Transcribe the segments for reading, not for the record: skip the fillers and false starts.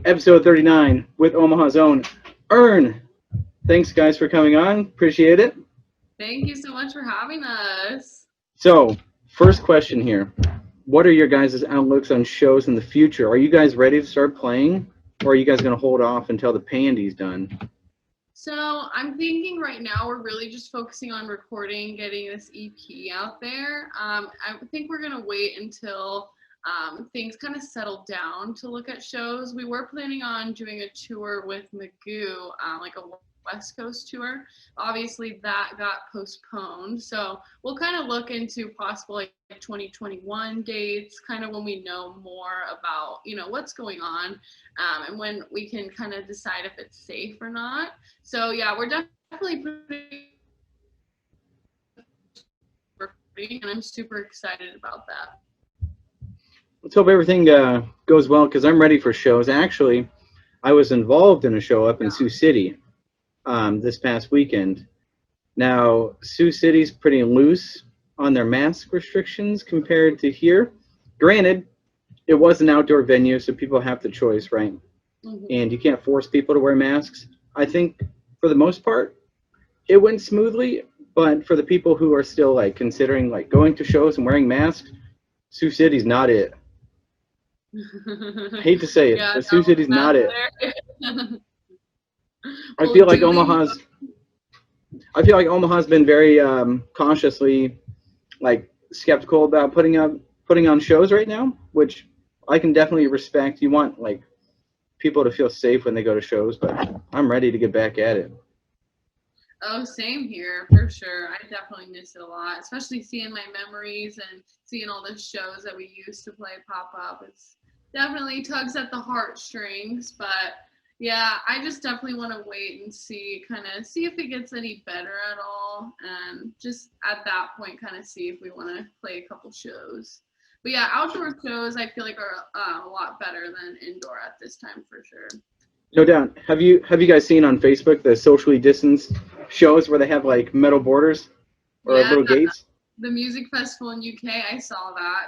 episode 39 with Omaha's own Erin. Thanks, guys, for coming on. Appreciate it. Thank you so much for having us. So, first question here. What are your guys' outlooks on shows in the future? Are you guys ready to start playing? Or are you guys going to hold off until the pandy's done? So I'm thinking right now we're really just focusing on recording, getting this EP out there. I think we're gonna wait until things kind of settle down to look at shows. We were planning on doing a tour with Magu, like a West Coast tour. Obviously, that got postponed. So we'll kind of look into possible like 2021 dates, kind of when we know more about what's going on, and when we can kind of decide if it's safe or not. So yeah, we're definitely recording, and I'm super excited about that. Let's hope everything goes well because I'm ready for shows. Actually, I was involved in a show up in Sioux City this past weekend. Now, Sioux City's pretty loose on their mask restrictions compared to here. Granted, it was an outdoor venue, so people have the choice, right? Mm-hmm. And you can't force people to wear masks. I think, for the most part, it went smoothly. But for the people who are still like considering like going to shows and wearing masks, Sioux City's not it. I hate to say it, but Sioux City's not it. I feel like Omaha's been very cautiously like skeptical about putting on shows right now, which I can definitely respect. You want like people to feel safe when they go to shows, but I'm ready to get back at it. Oh, same here, for sure. I definitely miss it a lot, especially seeing my memories and seeing all the shows that we used to play pop up. It's definitely tugs at the heartstrings, but yeah, I just definitely want to wait and see if it gets any better at all, and just at that point kind of see if we want to play a couple shows. But yeah, outdoor shows I feel like are a lot better than indoor at this time for sure. No doubt. Have you guys seen on Facebook the socially distanced shows where they have like metal borders or little gates? The music festival in UK, I saw that.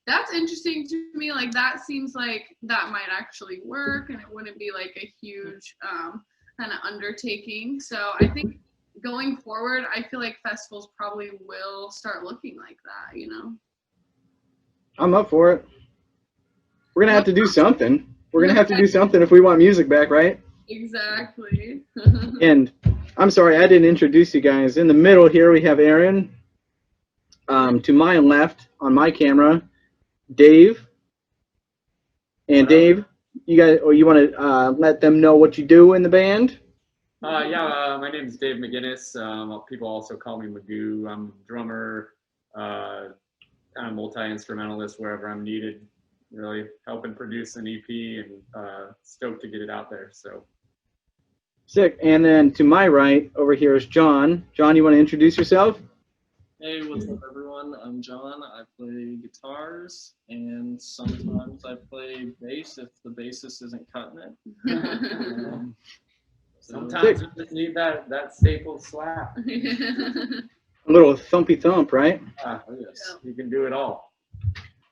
That's interesting to me. Like that seems like that might actually work, and it wouldn't be like a huge kind of undertaking. So I think going forward, I feel like festivals probably will start looking like that. I'm up for it. We're gonna have to do something. We're going to have to do something if we want music back, right? Exactly. And I'm sorry, I didn't introduce you guys. In the middle here, we have Erin. To my left, on my camera, Dave. And Dave, you want to let them know what you do in the band? My name is Dave McGinnis. People also call me Magu. I'm a drummer, kind of multi-instrumentalist wherever I'm needed. Really helping produce an EP and stoked to get it out there. So sick. And then to my right over here is John. John, you want to introduce yourself? Hey, what's up, everyone? I'm John. I play guitars, and sometimes I play bass if the bassist isn't cutting it. Sometimes you just need that staple slap. A little thumpy thump, right? Oh, yes. You can do it all.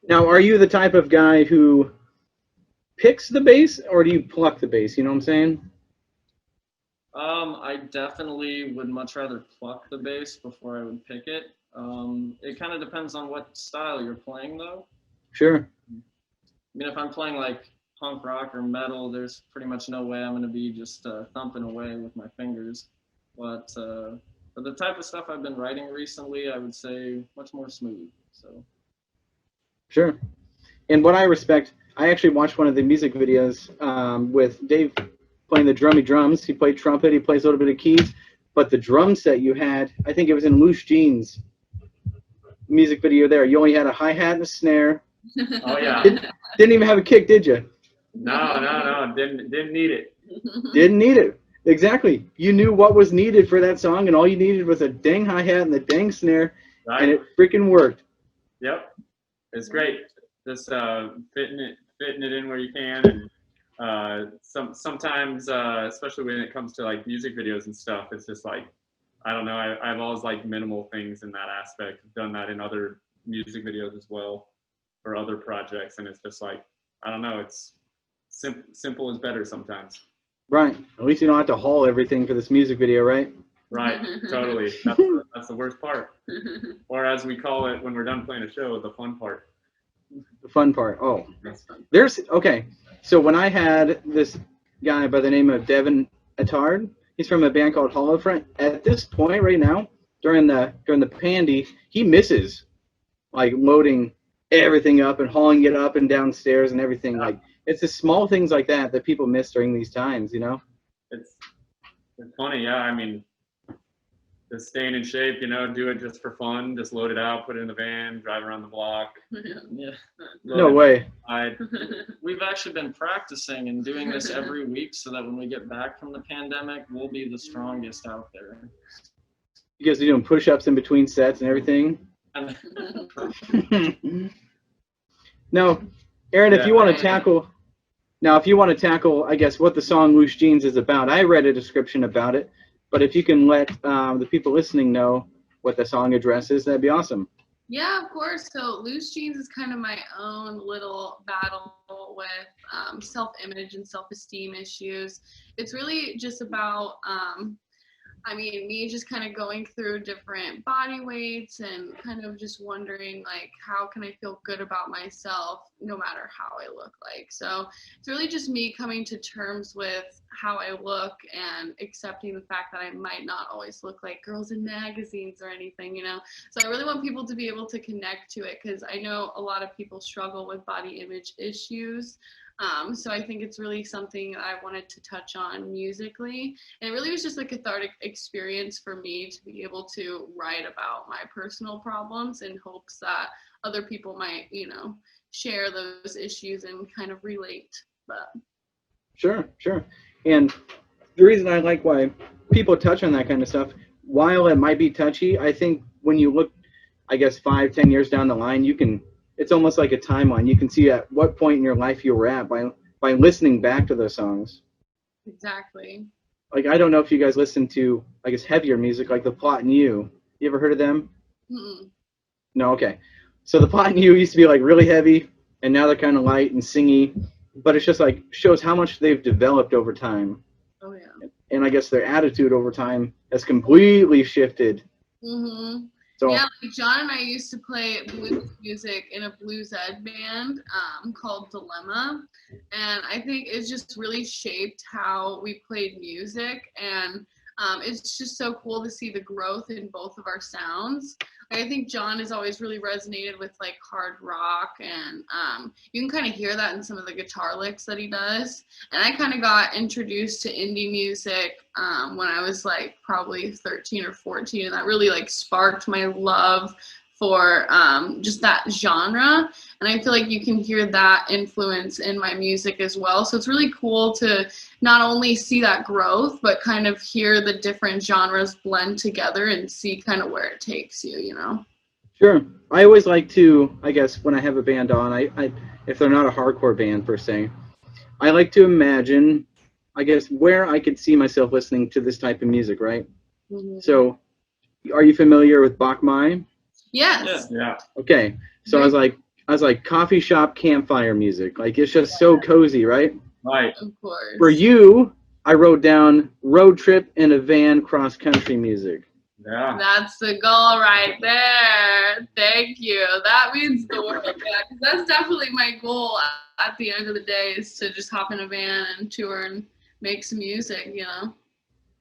Now, are you the type of guy who picks the bass, or do you pluck the bass? You know what I'm saying? I definitely would much rather pluck the bass before I would pick it. It kind of depends on what style you're playing, though. Sure. I mean, if I'm playing like punk rock or metal, there's pretty much no way I'm going to be just thumping away with my fingers. But for the type of stuff I've been writing recently, I would say much more smooth. So. Sure. And what I respect, I actually watched one of the music videos with Dave playing the drums. He played trumpet. He plays a little bit of keys. But the drum set you had, I think it was in Loose Jeans music video there. You only had a hi-hat and a snare. Oh, yeah. Didn't even have a kick, did you? No. Didn't need it. Didn't need it. Exactly. You knew what was needed for that song, and all you needed was a dang hi-hat and the dang snare, right. And it freaking worked. Yep. It's great. Just fitting it in where you can, and sometimes, especially when it comes to like music videos and stuff, it's just like, I don't know. I've always liked minimal things in that aspect. I've done that in other music videos as well for other projects, and it's just like, I don't know. It's simple is better sometimes. Right. At least you don't have to haul everything for this music video, right? Right, totally. That's the worst part. Or as we call it when we're done playing a show, the fun part. The fun part. Oh, That's fun. okay. So when I had this guy by the name of Devin Attard, he's from a band called Hollow Front. At this point right now, during the pandy, he misses like loading everything up and hauling it up and downstairs and everything. Yeah. Like it's the small things like that that people miss during these times, you know? It's funny, yeah. I mean, just staying in shape, you know, do it just for fun. Just load it out, put it in the van, drive around the block. Yeah. No way. We've actually been practicing and doing this every week so that when we get back from the pandemic, we'll be the strongest out there. You guys are doing push-ups in between sets and everything. No, Erin, if you want to tackle, I guess what the song "Loose Jeans" is about. I read a description about it, but if you can let the people listening know what the song addresses, that'd be awesome. Yeah, of course. So Loose Jeans is kind of my own little battle with self-image and self-esteem issues. It's really just about me just kind of going through different body weights and kind of just wondering, like, how can I feel good about myself no matter how I look like? So it's really just me coming to terms with how I look and accepting the fact that I might not always look like girls in magazines or anything, you know? So I really want people to be able to connect to it because I know a lot of people struggle with body image issues. So I think it's really something I wanted to touch on musically. And it really was just a cathartic experience for me to be able to write about my personal problems in hopes that other people might, you know, share those issues and kind of relate. But Sure. And the reason I like why people touch on that kind of stuff, while it might be touchy, I think when you look, I guess 5-10 years down the line, it's almost like a timeline. You can see at what point in your life you were at by listening back to those songs. exactly. Like, I don't know if you guys listen to, I guess, heavier music, like The Plot and You. You ever heard of them? Mm-mm. No, okay. So The Plot and You used to be like really heavy, and now they're kind of light and singy. But it's just like shows how much they've developed over time. Oh, yeah. And I guess their attitude over time has completely shifted. Mm-hmm. So Yeah, like John and I used to play blues music in a blues ed band called Dilemma. And I think it's just really shaped how we played music. And it's just so cool to see the growth in both of our sounds. I think John has always really resonated with like hard rock, and you can kind of hear that in some of the guitar licks that he does. And I kind of got introduced to indie music when I was like probably 13 or 14, and that really like sparked my love for just that genre. And I feel like you can hear that influence in my music as well. So it's really cool to not only see that growth, but kind of hear the different genres blend together and see kind of where it takes you, you know? sure. I always like to, I guess, when I have a band on, I if they're not a hardcore band per se, I like to imagine, I guess, where I could see myself listening to this type of music, right? Mm-hmm. So, are you familiar with Bach Mai? Yes. Yeah. Okay. So I was like coffee shop campfire music. Like it's just so cozy, right? Right. Of course. For you, I wrote down road trip in a van cross country music. Yeah. That's the goal right there. Thank you. That means the world. Yeah, 'cause that's definitely my goal at the end of the day is to just hop in a van and tour and make some music, you know?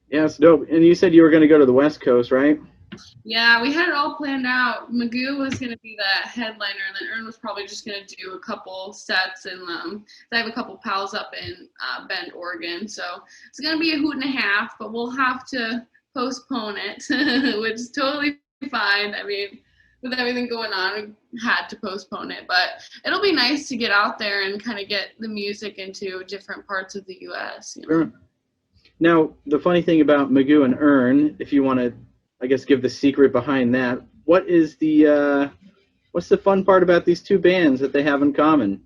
Yeah, it's dope. And you said you were going to go to the West Coast, right? Yeah, we had it all planned out. Magu was going to be the headliner, and then Erin was probably just going to do a couple sets. And I have a couple pals up in Bend, Oregon. So it's going to be a hoot and a half, but we'll have to postpone it, which is totally fine. I mean, with everything going on, we had to postpone it. But it'll be nice to get out there and kind of get the music into different parts of the U.S. You know? Sure. Now, the funny thing about Magu and Erin, if you want to, I guess, give the secret behind that, what's the fun part about these two bands that they have in common?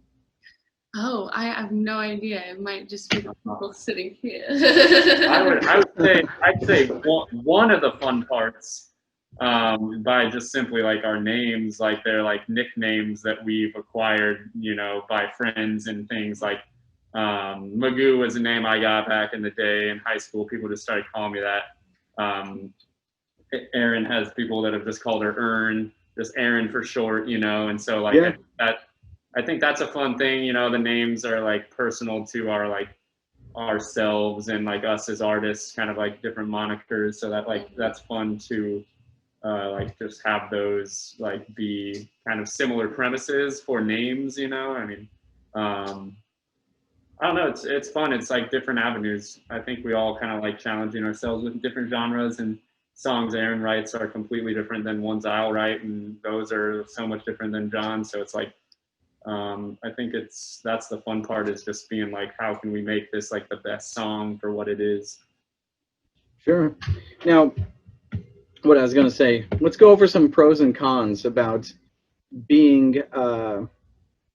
Oh, I have no idea. It might just be the people sitting here. I'd say one of the fun parts, by just simply like our names, like they're like nicknames that we've acquired, you know, by friends and things like, Magu was a name I got back in the day in high school. People just started calling me that. Erin has people that have just called her Erin, just Erin for short, you know. And so like Yeah. I think that's a fun thing, you know. The names are like personal to our like ourselves and like us as artists, kind of like different monikers. So that like that's fun to like just have those like be kind of similar premises for names, you know. I mean, I don't know. It's fun. It's like different avenues. I think we all kind of like challenging ourselves with different genres, and songs Erin writes are completely different than ones I'll write, and those are so much different than John. So it's like I think that's the fun part, is just being like, how can we make this like the best song for what it is? Sure. Now, what I was going to say, let's go over some pros and cons about being that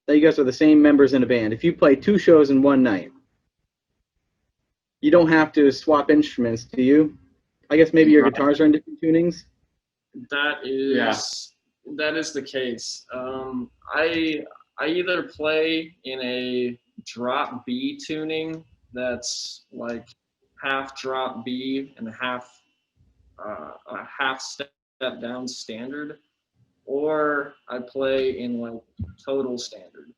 you guys are the same members in a band. If you play 2 shows in one night, you don't have to swap instruments, do you? I guess maybe your guitars are in different tunings. That is the case. I either play in a drop B tuning that's like half drop B and half a half step down standard, or I play in like total standard.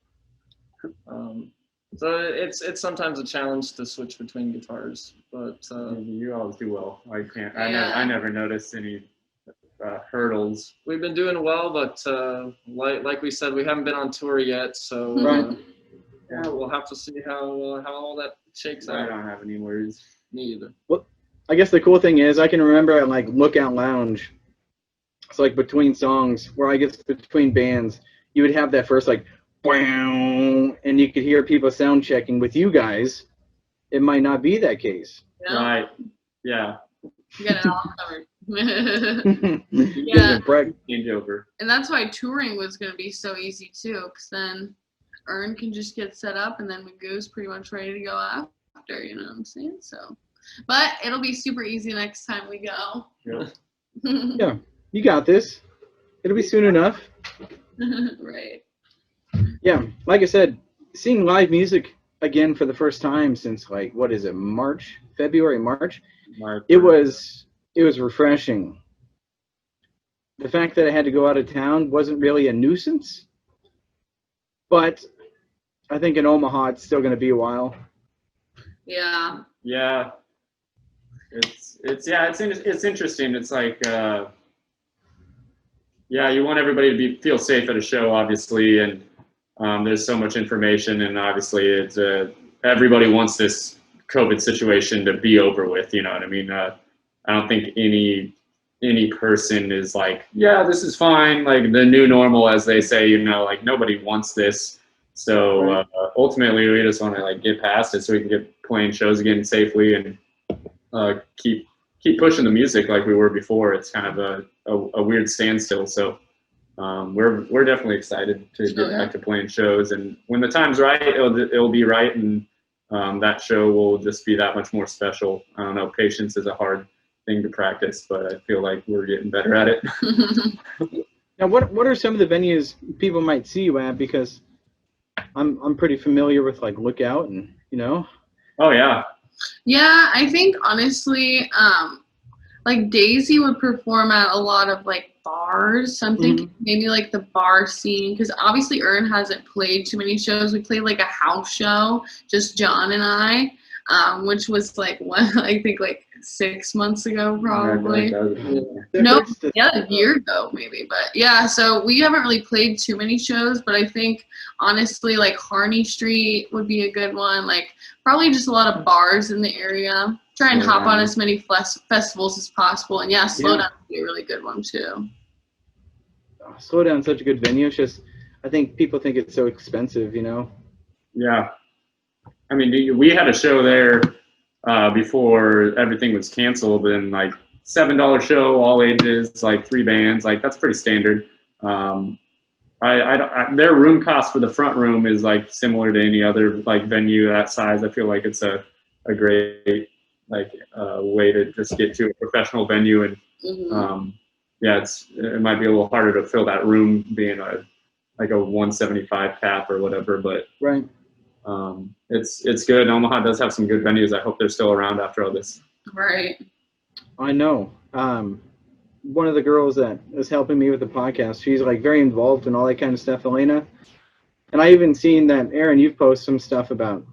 So it's sometimes a challenge to switch between guitars, but You always do well. I can't. Yeah. I never noticed any hurdles. we've been doing well. But like we said, we haven't been on tour yet, so Right. yeah, we'll have to see how all that shakes I out. don't have any worries. Me either. I guess the cool thing is I can remember at like Lookout Lounge, it's like between songs, where I guess between bands, you would have that first like, wow, and you could hear people sound checking. With you guys, it might not be that case. You know? Right. Yeah. You got it all covered. Yeah. Change over. And that's why touring was going to be so easy too, because then Erin can just get set up, and then Magu's pretty much ready to go after. You know what I'm saying? So, but it'll be super easy next time we go. Yep. Yeah, you got this. It'll be soon enough. Right. Yeah, like I said, seeing live music again for the first time since like what is it, February, March? It was refreshing. The fact that I had to go out of town wasn't really a nuisance, but I think in Omaha it's still going to be a while. Yeah. Yeah. It's interesting. It's like yeah, you want everybody to feel safe at a show, obviously, and there's so much information, and obviously it's everybody wants this COVID situation to be over with. You know what I mean? I don't think any person is like, yeah, this is fine, like the new normal, as they say. You know, like nobody wants this. So ultimately, we just want to like get past it so we can get playing shows again safely and keep pushing the music like we were before. It's kind of a weird standstill. So we're definitely excited to get back to playing shows, and when the time's right, it'll be right, and that show will just be that much more special. I don't know, patience is a hard thing to practice, but I feel like we're getting better at it. Now, what are some of the venues people might see you at? Because I'm pretty familiar with like Lookout, and you know. Oh yeah. Yeah, I think honestly, like Daisy would perform at a lot of like bars. So I'm thinking maybe like the bar scene, because obviously Erin hasn't played too many shows. We played like a house show, just John and I, which was like I think like 6 months ago probably. No, yeah, a year ago maybe, but yeah. So we haven't really played too many shows, but I think honestly like Harney Street would be a good one. Like probably just a lot of bars in the area. Try and hop on as many festivals as possible, and Slow Down would be a really good one too. Slow Down's such a good venue. It's just I think people think it's so expensive, you know. Yeah, I mean, we had a show there before everything was canceled, and like $7 show, all ages, like 3 bands, like that's pretty standard. Their room cost for the front room is like similar to any other like venue that size. I feel like it's a great like way to just get to a professional venue, and yeah, it might be a little harder to fill that room being like a 175 cap or whatever, but right. it's good. Omaha does have some good venues. I hope they're still around after all this. Right. I know. One of the girls that is helping me with the podcast, she's like very involved in all that kind of stuff, Elena. And I even seen that, Erin, you've posted some stuff about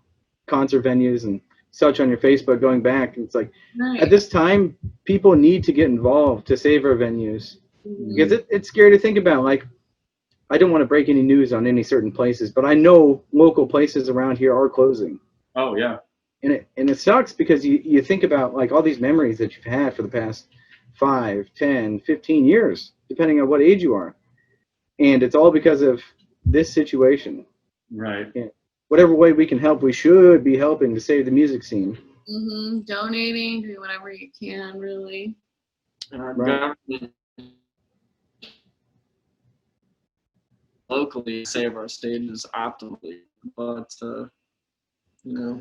concert venues and such on your Facebook going back. And it's like, Right. at this time, people need to get involved to save our venues. Because Mhm. it's scary to think about. Like, I don't want to break any news on any certain places, but I know local places around here are closing. Oh yeah. And it sucks because you think about like all these memories that you've had for the past 5, 10, 15 years, depending on what age you are. And it's all because of this situation. Right. And whatever way we can help, we should be helping to save the music scene. Donating, do whatever you can, really. And our Right. government locally save our stages optimally, but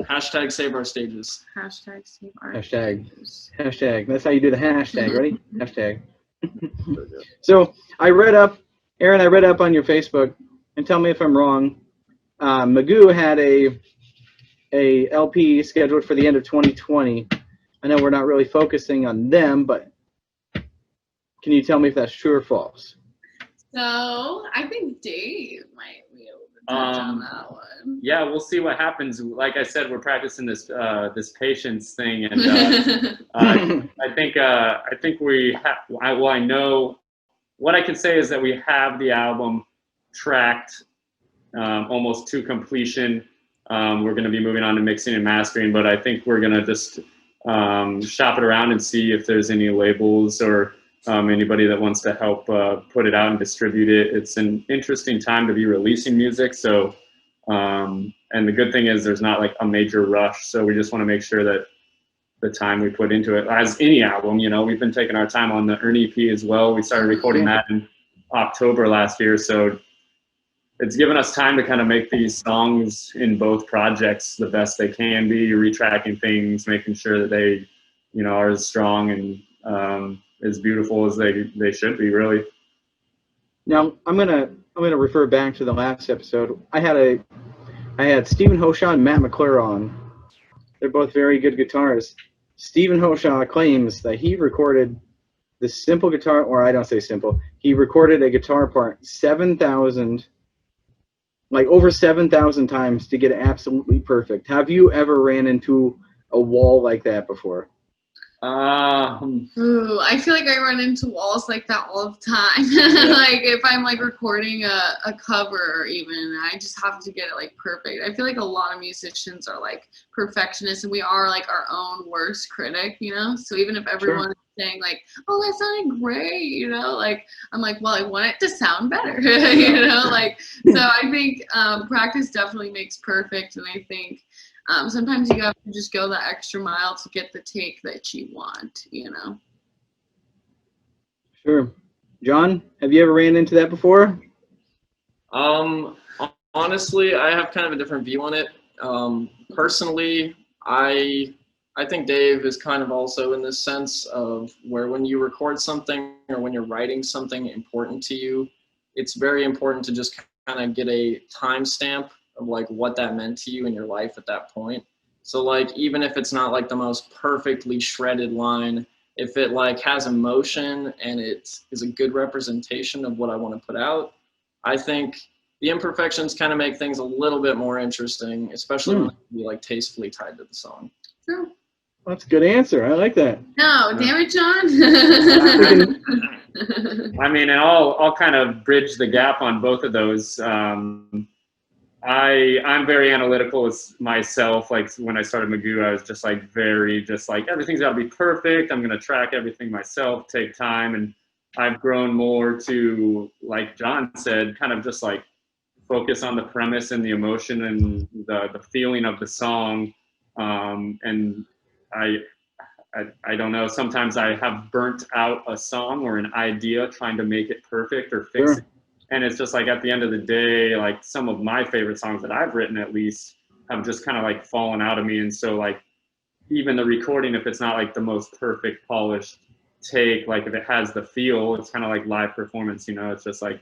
hashtag save our stages. Hashtag save our Hashtag. stages. Hashtag. That's how you do the hashtag. Ready? Hashtag. So Erin, I read up on your Facebook, and tell me if I'm wrong. Magu had a LP scheduled for the end of 2020. I know we're not really focusing on them, but can you tell me if that's true or false? So I think Dave might be able to touch on that one. Yeah, we'll see what happens. Like I said, we're practicing this this patience thing, and I think we have. Well, I know what I can say is that we have the album tracked almost to completion. We're going to be moving on to mixing and mastering, but I think we're going to just shop it around and see if there's any labels or anybody that wants to help put it out and distribute it. It's an interesting time to be releasing music. So, and the good thing is there's not like a major rush. So we just want to make sure that the time we put into it, as any album, we've been taking our time on the Erin EP as well. We started recording that in October last year. So it's given us time to kind of make these songs in both projects the best they can be, retracking things, making sure that they, are as strong and as beautiful as they should be, really. Now I'm gonna refer back to the last episode. I had Stephen Hoshaw and Matt McClure on. They're both very good guitarists. Stephen Hoshaw claims that he recorded the simple guitar, or I don't say simple. He recorded a guitar part over 7,000 times to get it absolutely perfect. Have you ever ran into a wall like that before? Ooh, I feel like I run into walls like that all the time. Like if I'm like recording a cover even, I just have to get it like perfect. I feel like a lot of musicians are like perfectionists and we are like our own worst critic, So even if everyone is saying like, oh, that sounded great, like I'm like, well, I want it to sound better, like, so I think practice definitely makes perfect. And I think sometimes you have to just go the extra mile to get the take that you want, Sure. John, have you ever ran into that before? Honestly, I have kind of a different view on it. Personally, I think Dave is kind of also in this sense of where when you record something or when you're writing something important to you, it's very important to just kind of get a timestamp of like what that meant to you in your life at that point. So like even if it's not like the most perfectly shredded line, if it like has emotion and it is a good representation of what I want to put out, I think the imperfections kind of make things a little bit more interesting, especially when it can be like tastefully tied to the song. True. That's a good answer. I like that. No, damn it, John. I mean, and I'll kind of bridge the gap on both of those. I'm very analytical with myself. Like when I started Magu, I was just like everything's got to be perfect. I'm gonna track everything myself, take time, and I've grown more to, like John said, kind of just like focus on the premise and the emotion and the feeling of the song. And I don't know, sometimes I have burnt out a song or an idea trying to make it perfect or fix it. And it's just like at the end of the day, like some of my favorite songs that I've written at least have just kind of like fallen out of me. And so like even the recording, if it's not like the most perfect polished take, like if it has the feel, it's kind of like live performance, it's just like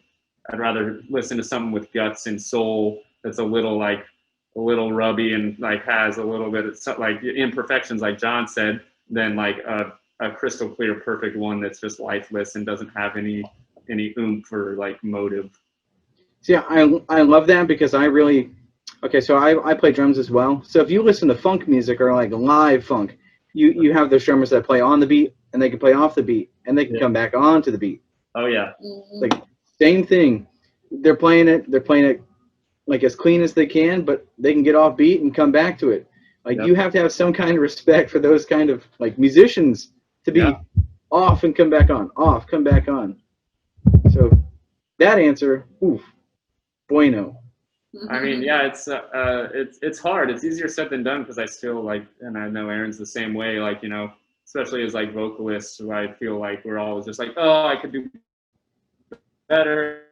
I'd rather listen to something with guts and soul that's a little like a little rubby and like has a little bit of like imperfections, like John said, than like a crystal clear, perfect one that's just lifeless and doesn't have any oomph or like motive. See, I love that because I really, okay, so I play drums as well. So if you listen to funk music or like live funk, you have those drummers that play on the beat and they can play off the beat and they can come back onto the beat. Oh yeah. Like same thing. They're playing it like as clean as they can, but they can get off beat and come back to it. Like you have to have some kind of respect for those kind of like musicians to be off and come back on, off, come back on. So that answer, oof, bueno. I mean, yeah, it's hard. It's easier said than done because I still like, and I know Erin's the same way. Like, you know, especially as like vocalists, who I feel like we're all just like, oh, I could do better.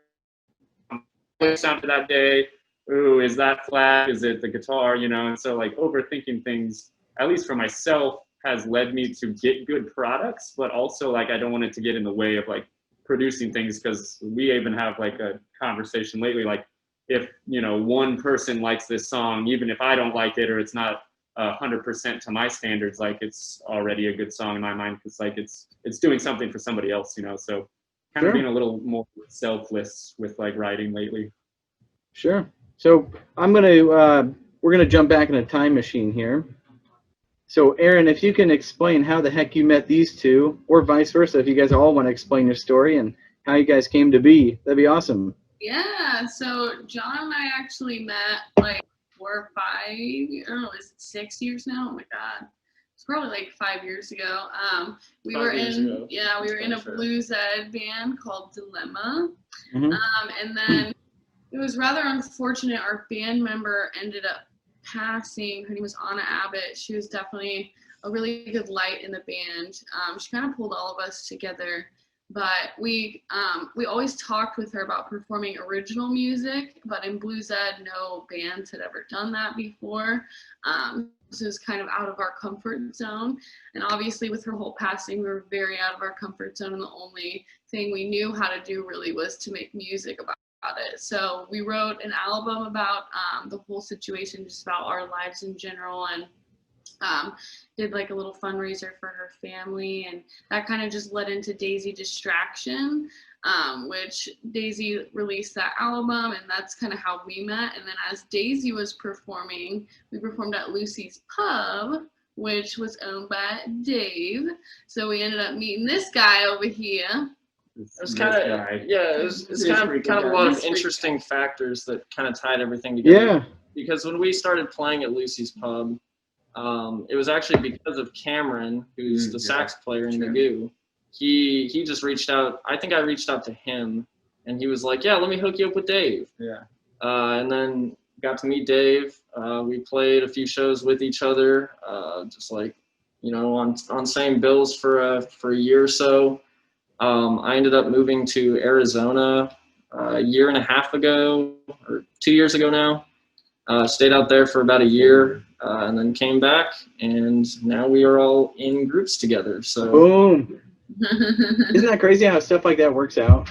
Sound for that day. Ooh, is that flat? Is it the guitar? You know, and so like overthinking things, at least for myself, has led me to get good products, but also like I don't want it to get in the way of like producing things, because we even have like a conversation lately, like if, you know, one person likes this song, even if I don't like it or it's not 100% to my standards, like it's already a good song in my mind because like it's doing something for somebody else, you know. So kind of being a little more selfless with like writing lately. Sure. So we're gonna jump back in a time machine here. So Erin, if you can explain how the heck you met these two, or vice versa, if you guys all want to explain your story and how you guys came to be, that'd be awesome. Yeah, so John and I actually met like 4 or 5, I don't know, is it 6 years now? Oh my God. It's probably like 5 years ago. We were in a blues ed band called Dilemma. And then it was rather unfortunate. Our band member ended up passing. Her name was Anna Abbott. She was definitely a really good light in the band. She kind of pulled all of us together. But we always talked with her about performing original music, but in blues ed, no bands had ever done that before. So it was kind of out of our comfort zone. And obviously with her whole passing, we were very out of our comfort zone. And the only thing we knew how to do really was to make music about it. So we wrote an album about the whole situation, just about our lives in general, and did like a little fundraiser for her family, and that kind of just led into Daisy Distraction, which Daisy released that album, and that's kind of how we met. And then as Daisy was performing, we performed at Lucy's Pub, which was owned by Dave. So we ended up meeting this guy over here. It was kind of a lot of interesting factors that kind of tied everything together. Yeah. Because when we started playing at Lucy's Pub, it was actually because of Cameron, who's the sax player in Magu. He just reached out. I think I reached out to him, and he was like, "Yeah, let me hook you up with Dave." Yeah. And then got to meet Dave. We played a few shows with each other, just like, you know, on same bills for a year or so. I ended up moving to Arizona a year and a half ago, or 2 years ago now. Stayed out there for about a year, and then came back, and now we are all in groups together. So boom. Isn't that crazy how stuff like that works out?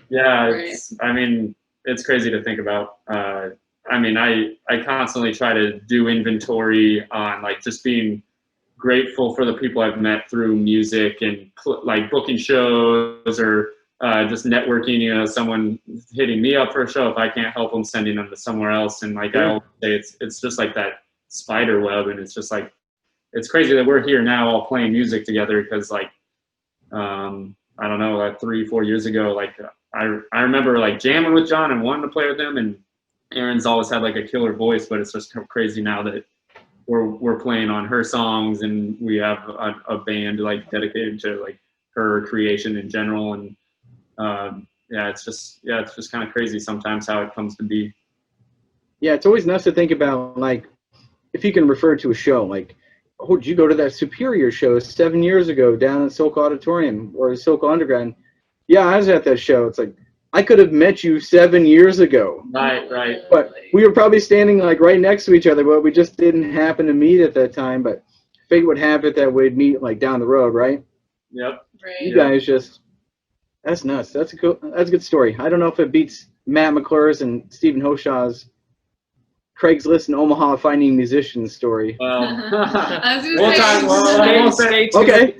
Yeah, I mean, it's crazy to think about. I mean, I constantly try to do inventory on like just being grateful for the people I've met through music and like booking shows or just networking. You know, someone hitting me up for a show, if I can't help them, sending them to somewhere else. And like I always say, it's just like that spider web, and it's just like it's crazy that we're here now all playing music together, because like I don't know, like 3-4 years ago, like I remember like jamming with John and wanting to play with him, and Erin's always had like a killer voice, but it's just crazy now that we're playing on her songs, and we have a band like dedicated to like her creation in general. And it's just kind of crazy sometimes how it comes to be. Yeah, it's always nice to think about, like, if you can refer to a show, like, oh, did you go to that Superior show 7 years ago down at Soul Auditorium or Soul Underground? Yeah, I was at that show. It's like, I could have met you 7 years ago. Right. But we were probably standing like right next to each other, but we just didn't happen to meet at that time. But fate would have it that we'd meet like down the road, right? Yep. Right. You guys just, that's nuts. That's a good story. I don't know if it beats Matt McClure's and Stephen Hoshaw's Craigslist in Omaha finding musicians story. Well, I was we'll talk. We'll Stay tuned. Okay.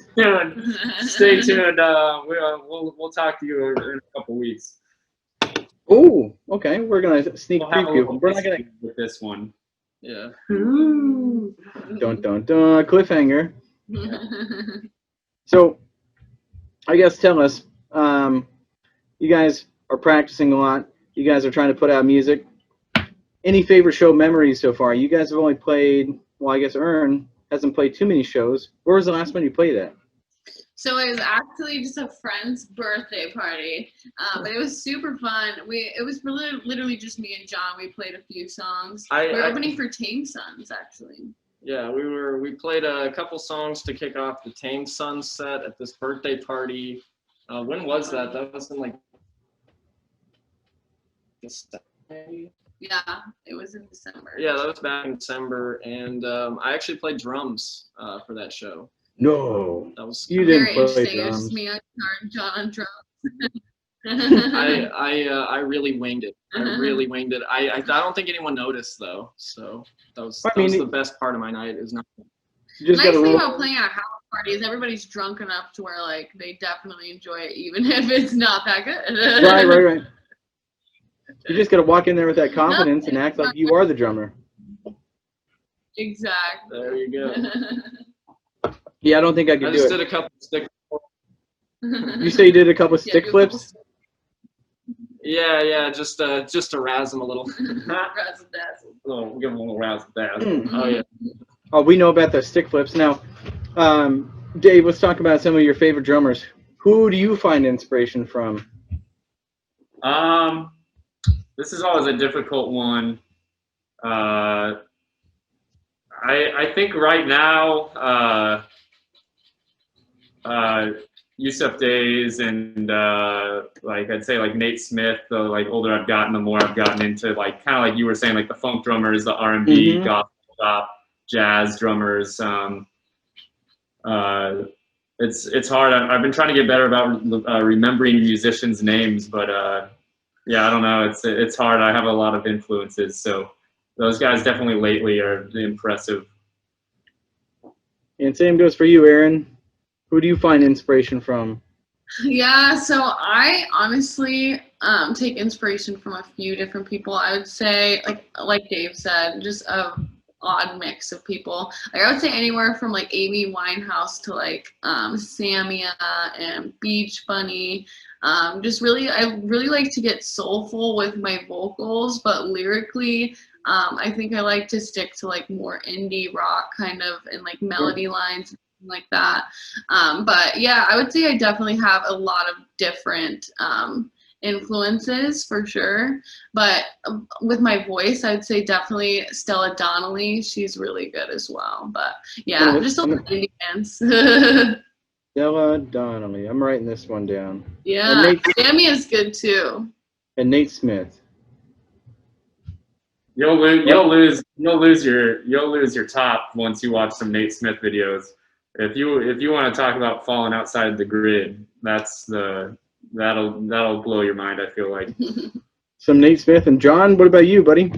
Stay tuned. We'll talk to you in a couple weeks. Oh, okay. We're gonna sneak We'll have a preview. little We're not gonna. with this one. Yeah. Dun dun dun. Cliffhanger. So, I guess tell us. You guys are practicing a lot. You guys are trying to put out music. Any favorite show memories so far? You guys have only played. Well, I guess Erin hasn't played too many shows. Where was the last one you played at? So it was actually just a friend's birthday party, but it was super fun. It was literally just me and John. We played a few songs. We were opening for Tame Sons, actually. Yeah, we played a couple songs to kick off the Tame Sun set at this birthday party. When was that? That was in like December. Yeah, it was in December. Yeah, that was back in December, and I actually played drums for that show. No, That was you Very didn't play interesting. It was drums. just me on guitar and John on drums. I really winged it. I really winged it. I don't think anyone noticed though. So that was the best part of my night. Is not. You just Nice gotta thing roll. about playing at a house party is everybody's drunk enough to where like they definitely enjoy it, even if it's not that good. Right. You just gotta walk in there with that confidence and act like you are the drummer. Exactly. There you go. Yeah, I don't think I could I do just it. did a couple stick. You say you did a couple stick flips? Yeah, just to razz them a little. We'll give them a little razzle dazzle. Oh yeah. Oh, we know about the stick flips now. Dave, let's talk about some of your favorite drummers. Who do you find inspiration from? This is always a difficult one. I think right now, Yusuf Days and like I'd say like Nate Smith. The like older I've gotten, the more I've gotten into like kind of like you were saying, like the funk drummers, the R&B, gospel, pop, jazz drummers. It's hard. I've been trying to get better about remembering musicians' names, but yeah, I don't know. It's hard. I have a lot of influences, so those guys definitely lately are impressive. And same goes for you, Erin. Who do you find inspiration from? Yeah, so I honestly take inspiration from a few different people. I would say, like Dave said, just a odd mix of people. Like I would say anywhere from like Amy Winehouse to like Samia and Beach Bunny. I really like to get soulful with my vocals, but lyrically, I think I like to stick to like more indie rock kind of and like melody lines like that. But yeah, I would say I definitely have a lot of different influences for sure. But with my voice, I'd say definitely Stella Donnelly. She's really good as well. But yeah, just a lot of indie bands. Stella Donnelly. I'm writing this one down. Yeah, Sammy is good too. And Nate Smith. You'll lose your top once you watch some Nate Smith videos. If you want to talk about falling outside the grid, that'll blow your mind. I feel like. Some Nate Smith. And John, what about you, buddy?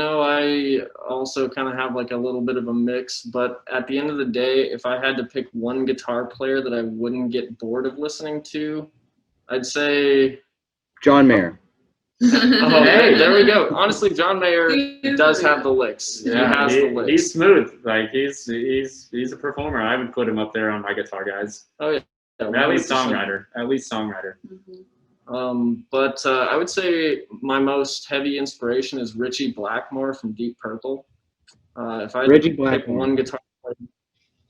I also kind of have like a little bit of a mix, but at the end of the day, if I had to pick one guitar player that I wouldn't get bored of listening to, I'd say John Mayer. Oh, hey, there we go. Honestly, John Mayer does have the licks. Yeah, he has the licks. He's smooth. Like he's a performer. I would put him up there on my guitar guys. Oh yeah. At least songwriter. But I would say my most heavy inspiration is Richie Blackmore from Deep Purple. If I had to pick one guitar player,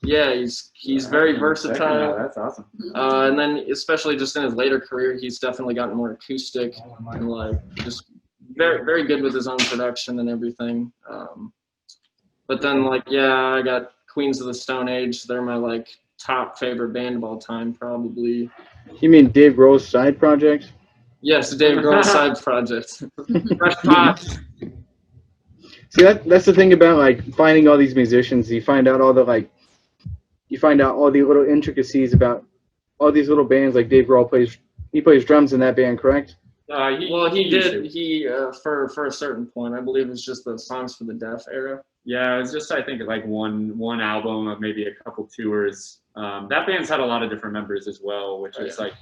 yeah, he's very versatile. That's awesome. And then especially just in his later career, he's definitely gotten more acoustic and like just very, very good with his own production and everything. But then I got Queens of the Stone Age. They're my like top favorite band of all time, probably. You mean Dave Grohl's side project? Yes, Dave Grohl's side project. Fresh Pot. See, that's the thing about like finding all these musicians. You find out all the little intricacies about all these little bands. Like Dave Grohl plays drums in that band, correct? He used did. to. He for a certain point, I believe it's just the Songs for the Deaf era. Yeah, it was just I think like one album of maybe a couple tours. That band's had a lot of different members as well, which is like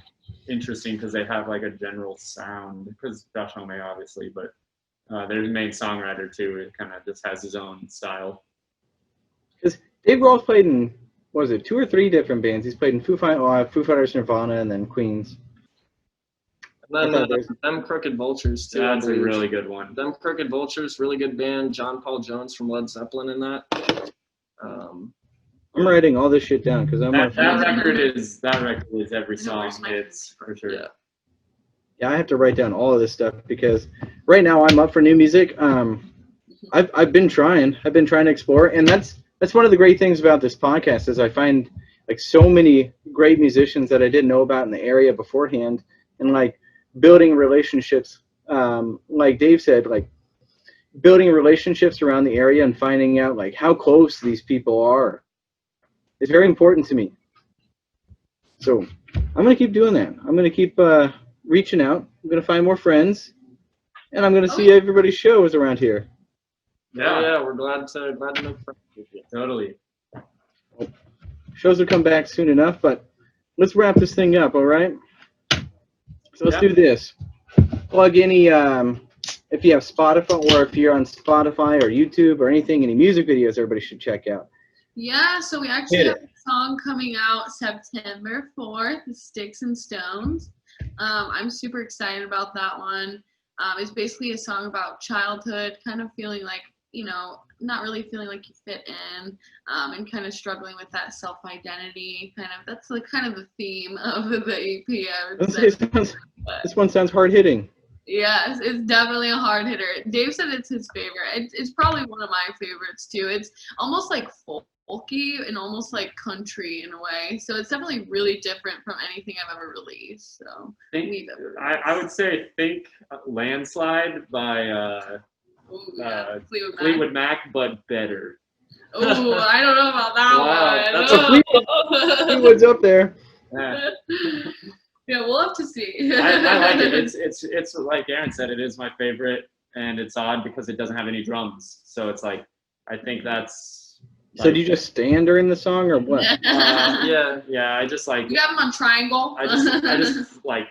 interesting because they have like a general sound. Because Josh Homme obviously, but their main songwriter too. It kind of just has his own style. Because Dave Grohl's played in, what was it, 2 or 3 different bands. He's played in Foo Fighters, Nirvana, and then Queens. And then Them Crooked Vultures too. That's a really good one. Them Crooked Vultures, really good band. John Paul Jones from Led Zeppelin in that. I'm writing all this shit down because I'm that record is every song hits for sure. Yeah, I have to write down all of this stuff because right now I'm up for new music. I've been trying to explore, and that's one of the great things about this podcast is I find like so many great musicians that I didn't know about in the area beforehand, and like building relationships, like Dave said, like building relationships around the area and finding out like how close these people are is very important to me. So I'm gonna keep doing that. I'm gonna keep reaching out. I'm gonna find more friends, and I'm gonna see everybody's shows around here. Yeah, we're glad to make friends with you. Totally. Shows will come back soon enough, but let's wrap this thing up, all right? So let's do this. Plug any, if you have Spotify or if you're on Spotify or YouTube or anything, any music videos everybody should check out. Yeah, so we actually have a song coming out September 4th, Sticks and Stones. I'm super excited about that one. It's basically a song about childhood, kind of feeling like, not really feeling like you fit in, and kind of struggling with that self-identity. That's kind of the theme of the EP, I would say. This one sounds hard-hitting. Yes, it's definitely a hard hitter. Dave said it's his favorite. It's probably one of my favorites too. It's almost like folky and almost like country in a way. So it's definitely really different from anything I've ever released. So I would say think Landslide by Fleetwood Mac, but better. Oh, I don't know about that one. That's Fleetwood's up there. Yeah, we'll have to see. I like it. It's like Erin said, it is my favorite, and it's odd because it doesn't have any drums. So it's like I think that's. So do you just stand during the song or what? Yeah. I just like. You have them on triangle. I just like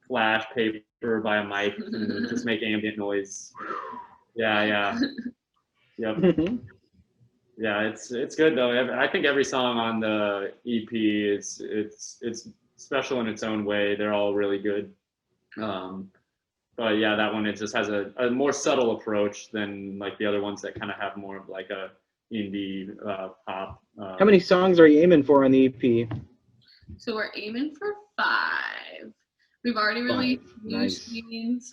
flash paper by a mic and just make ambient noise. Yeah. Yep. Yeah, it's good though. I think every song on the EP is it's special in its own way. They're all really good. But yeah, that one, it just has a more subtle approach than like the other ones that kind of have more of like a indie pop. How many songs are you aiming for on the EP? So we're aiming for 5. We've already released new scenes,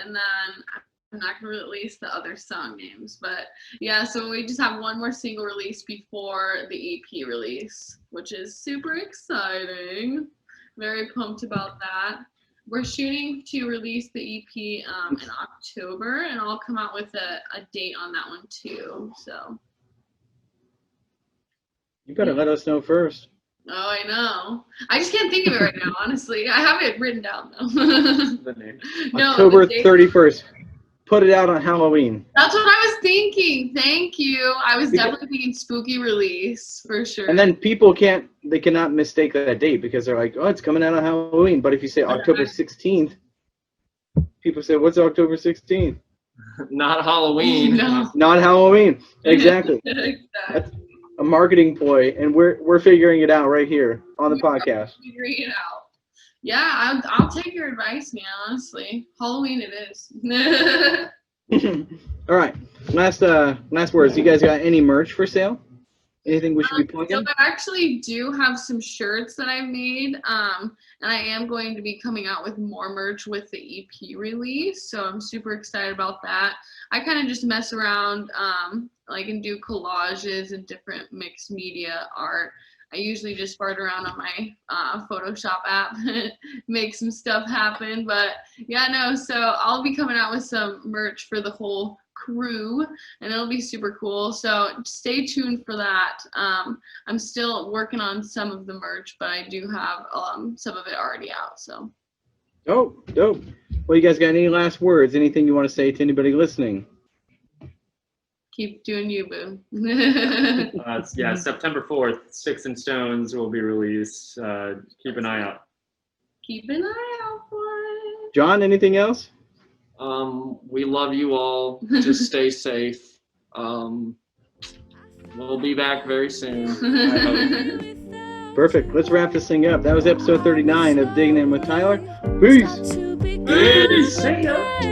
and then I'm not going to release the other song names, but yeah, so we just have one more single release before the EP release, which is super exciting. Very pumped about that. We're shooting to release the EP in October, and I'll come out with a date on that one too. So you better let us know first. Oh, I know. I just can't think of it right now, honestly. I have it written down though. The name. October 31st. Put it out on Halloween. That's what I was thinking. Thank you. I was definitely thinking spooky release for sure. And then people cannot mistake that date because they're like, oh, it's coming out on Halloween. But if you say October 16th, people say, what's October 16th? Not Halloween. No. Not Halloween. Exactly. That's a marketing ploy, and we're figuring it out right here on the podcast. Figuring it out. Yeah, I'll take your advice, man. Honestly, Halloween it is. All right, last words. You guys got any merch for sale? Anything we should be plugging? So I actually do have some shirts that I've made, and I am going to be coming out with more merch with the EP release. So I'm super excited about that. I kind of just mess around, like and do collages and different mixed media art. I usually just fart around on my Photoshop app, make some stuff happen. But yeah, no, so I'll be coming out with some merch for the whole crew, and it'll be super cool. So stay tuned for that. I'm still working on some of the merch, but I do have some of it already out. So dope. Well, you guys got any last words? Anything you want to say to anybody listening? Keep doing you, boo. Yeah, September 4th, Sticks and Stones will be released. Keep an eye out. Keep an eye out for it. John, anything else? We love you all. Just stay safe. We'll be back very soon. I hope. Perfect. Let's wrap this thing up. That was episode 39 of Digging In with Tyler. Peace. Peace. See ya.